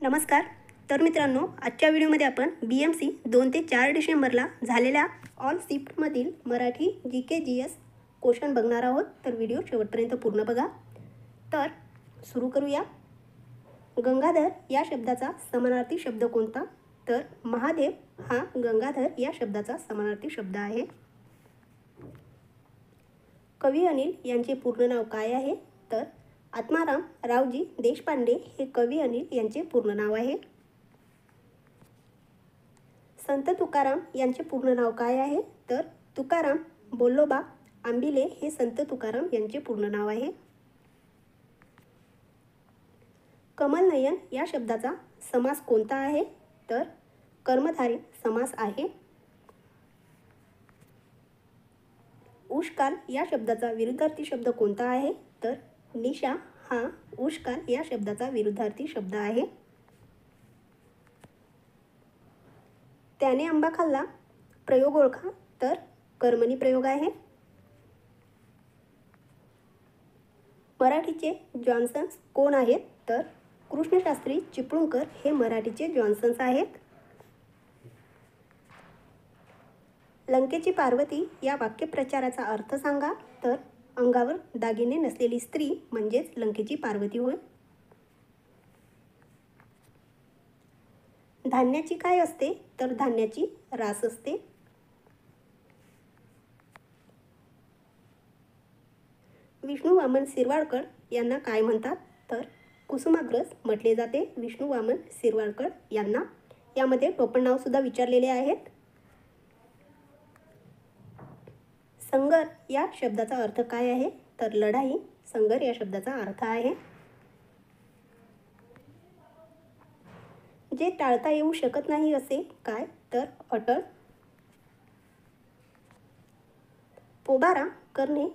नमस्कार. तर मित्रांनो, आजच्या व्हिडिओमध्ये आपण BMC 2 ते 4 डिसेंबरला झालेल्या ऑल शिफ्टमधील मराठी GK GS क्वेश्चन बघणार आहोत. तर व्हिडिओ शेवटपर्यंत पूर्ण बघा. तर सुरू करूया. गंगाधर या शब्दाचा समानार्थी शब्द कोणता? तर महादेव हा गंगाधर या शब्दाचा समानार्थी शब्द आहे. कवी अनिल यांचे पूर्ण नाव काय आहे? तर आत्माराम रावजी देशपांडे हे कवी अनिल यांचे पूर्ण नाव आहे. संत तुकाराम यांचे पूर्ण नाव काय आहे? तर तुकाराम बोल्लोबा आंबिले हे संत तुकाराम यांचे पूर्ण नाव आहे. कमलनयन या शब्दाचा समास कोणता आहे? तर कर्मधारी समास आहे. उष्काल या शब्दाचा विरुद्धार्थी शब्द कोणता आहे? तर निशा हा उष्काल या शब्दाचा विरुद्धार्थी शब्द आहे. त्याने आंबा खाल्ला प्रयोग ओळखा. तर कर्मणी प्रयोग आहे. मराठीचे जॉन्सन्स कोण आहेत? तर कृष्णशास्त्री चिपळूणकर हे मराठीचे जॉन्सन्स आहेत. लंकेची पार्वती या वाक्यप्रचाराचा अर्थ सांगा. तर अंगावर दागिने नसलेली स्त्री म्हणजेच लंकेची पार्वती होय. धान्याची काय असते? तर धान्याची रास असते. विष्णू वामन शिरवाडकर यांना काय म्हणतात? तर कुसुमाग्रज म्हटले जाते विष्णू वामन शिरवाडकर यांना. यामध्ये टोपण नाव सुद्धा विचारलेले आहेत. संगर या शब्दाचा अर्थ काय आहे? तर लढाई संगर या शब्दाचा अर्थ आहे. जे टाळता येऊ शकत नाही असे काय? तर अटळ. पोबारा करणे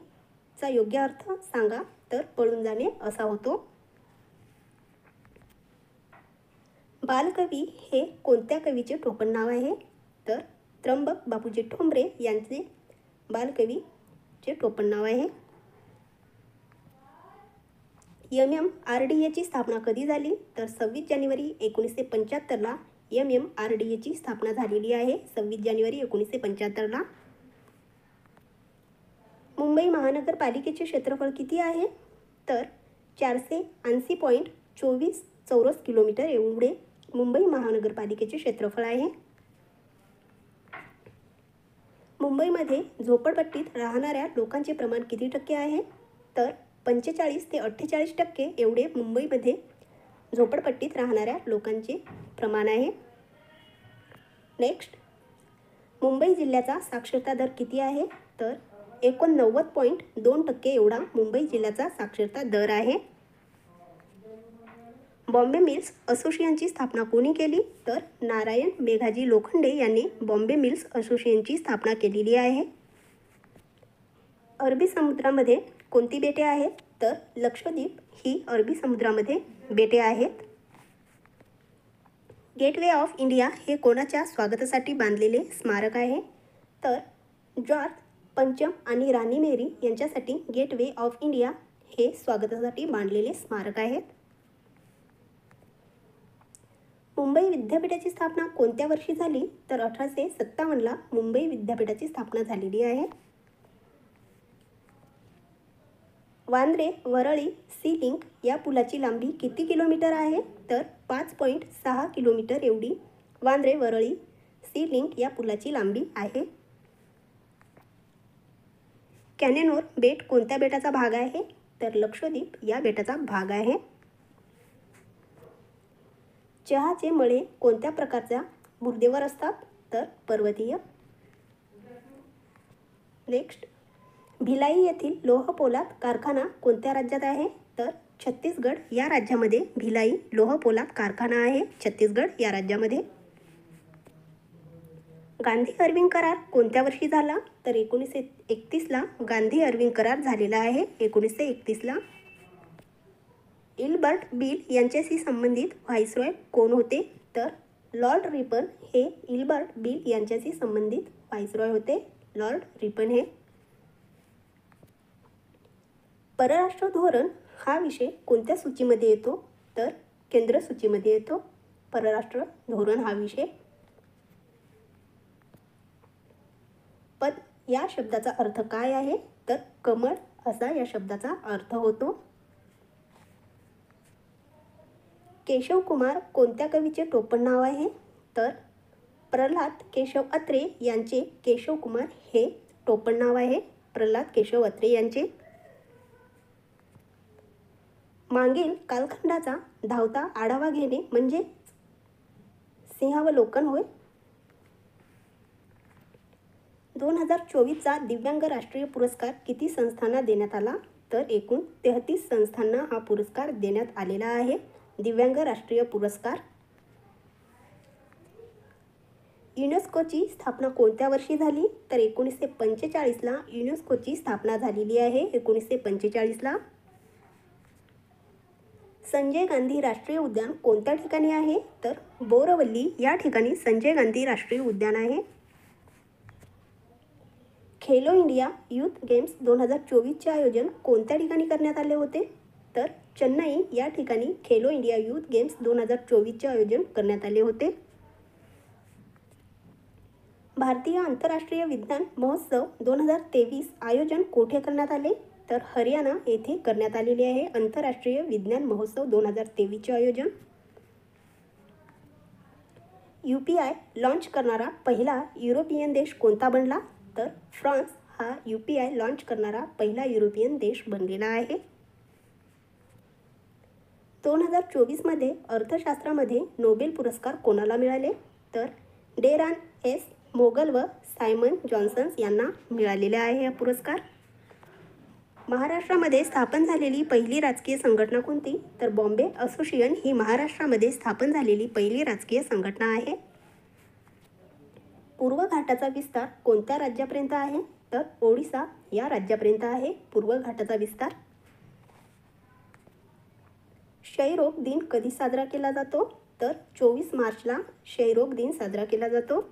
चा योग्य अर्थ सांगा. तर पळून जाणे असा होतो. बालकवी हे कोणत्या कवीचे टोपण नाव आहे? तर त्र्यंबक बापूजी ठोंबरे यांचे बालकवीचे टोपण नाव आहे. MMRDA ची स्थापना कधी झाली? तर 26 जानेवारी 1975ला MMRDA ची स्थापना झालेली आहे. 26 जानेवारी 1975ला. मुंबई महानगरपालिकेचे क्षेत्रफळ किती आहे? तर 480.24 चौरस किलोमीटर एवढे मुंबई महानगरपालिकेचे क्षेत्रफळ आहे. मुंबईमध्ये झोपडपट्टीत राहणाऱ्या लोकांचे प्रमाण किती टक्के आहे? तर 45 ते 48% एवढे मुंबईमध्ये झोपडपट्टीत राहणाऱ्या लोकांचे प्रमाण आहे. नेक्स्ट, मुंबई जिल्ह्याचा साक्षरता दर किती आहे? तर 89.2% एवढा मुंबई जिल्ह्याचा साक्षरता दर आहे. बॉम्बे मिल्स असोसिएशनची स्थापना कोणी केली? तर नारायण मेघाजी लोखंडे यांनी बॉम्बे मिल्स असोसिएशनची स्थापना केलेली आहे. अरबी समुद्रामध्ये कोणती बेटे आहेत? तर लक्षद्वीप ही अरबी समुद्रामध्ये बेटे आहेत. गेटवे ऑफ इंडिया हे कोणाच्या स्वागतासाठी बांधलेले स्मारक आहे? तर जॉर्ज पंचम आणि राणी मेरी यांच्यासाठी गेटवे ऑफ इंडिया हे स्वागतासाठी बांधलेले स्मारक आहेत. मुंबई विद्यापीठाची स्थापना कोणत्या वर्षी झाली? तर 1857ला मुंबई विद्यापीठाची स्थापना झालेली आहे. वांद्रे वरळी सी लिंक या पुलाची लांबी किती किलोमीटर आहे? तर 5.6 किलोमीटर एवढी वांद्रे वरळी सी लिंक या पुलाची लांबी आहे. कॅनेनोर बेट कोणत्या बेटाचा भाग आहे? तर लक्षद्वीप या बेटाचा भाग आहे. चहाचे मळे कोणत्या प्रकारच्या मृदेवर असतात? तर पर्वतीय. नेक्स्ट, भिलाई येथील लोह पोलाद कारखाना कोणत्या राज्यात आहे? तर छत्तीसगड या राज्यामध्ये भिलाई लोह पोलाद कारखाना आहे. छत्तीसगड या राज्यामध्ये. गांधी अर्विंग करार कोणत्या वर्षी झाला? तर 1931ला गांधी अर्विंग करार झालेला आहे. 1931ला. इल्बर्ट बिल यांच्याशी संबंधित व्हाईसरॉय कोण होते? तर लॉर्ड रिपन हे इल्बर्ट बिल यांच्याशी संबंधित व्हाईसरॉय होते. लॉर्ड रिपन हे. परराष्ट्र धोरण हा विषय कोणत्या सूचीमध्ये येतो? तर केंद्र सूचीमध्ये येतो. परराष्ट्र धोरण हा विषय. पद या शब्दाचा अर्थ काय आहे? तर कमळ असा या शब्दाचा अर्थ होतो. केशव कुमार कोणत्या कवीचे टोपण नाव आहे? तर प्रल्हाद केशव अत्रे यांचे केशव कुमार हे टोपण नाव आहे. प्रल्हाद केशव अत्रे यांचे. मागील कालखंडाचा धावता आढावा घेणे म्हणजे सिंहावलोकन होय. 2024चा दिव्यांग राष्ट्रीय पुरस्कार किती संस्थांना देण्यात आला? तर एकूण 33 संस्थांना हा पुरस्कार देण्यात आलेला आहे. दिव्यांग राष्ट्रीय पुरस्कार. युनेस्कोची स्थापना कोणत्या वर्षी झाली? तर 1945ला युनेस्कोची स्थापना झालेली आहे. 1945ला. संजय गांधी राष्ट्रीय उद्यान कोणत्या ठिकाणी आहे? तर बोरवली या ठिकाणी संजय गांधी राष्ट्रीय उद्यान आहे. खेलो इंडिया यूथ गेम्स 2024चे आयोजन कोणत्या ठिकाणी करण्यात आले होते? तर चेन्नई या ठिकाणी खेलो इंडिया यूथ गेम्स 2024चे आयोजन करण्यात आले होते. भारतीय आंतरराष्ट्रीय विज्ञान महोत्सव 2023 आयोजन कोठे करण्यात आले? तर हरियाणा येथे करण्यात आलेले आहे. आंतरराष्ट्रीय विज्ञान महोत्सव 2023चे आयोजन. UPI लॉन्च करणारा पहिला युरोपियन देश कोणता बनला? तर फ्रान्स हा UPI लॉन्च करणारा पहिला युरोपियन देश बनलेला आहे. 2024मध्ये अर्थशास्त्रामध्ये नोबेल पुरस्कार कोणाला मिळाले? तर डेरान एस मोगल व सायमन जॉन्सन यांना मिळालेला आहे हा पुरस्कार. महाराष्ट्रामध्ये स्थापन झालेली पहिली राजकीय संघटना कोणती? तर बॉम्बे असोसिएशन ही महाराष्ट्रामध्ये स्थापन झालेली पहिली राजकीय संघटना आहे. पूर्व घाटाचा विस्तार कोणत्या राज्यापर्यंत आहे? तर ओडिसा या राज्यापर्यंत आहे पूर्व घाटाचा विस्तार. क्षयरोग दिन कधी साजरा केला जातो? तर 24 मार्चला क्षयरोग दिन साजरा केला जातो.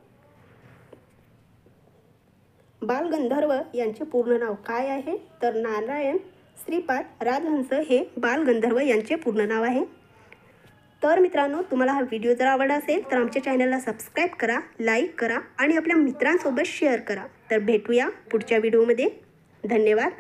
बालगंधर्व यांचे पूर्ण नाव काय आहे? तर नारायण श्रीपाद राजहंस हे बालगंधर्व यांचे पूर्ण नाव आहे. तर मित्रांनो, तुम्हाला हा व्हिडिओ जर आवडला असेल तर आमच्या चॅनलला सबस्क्राईब करा, लाईक करा आणि आपल्या मित्रांसोबत शेअर करा. तर भेटूया पुढच्या व्हिडिओमध्ये. धन्यवाद.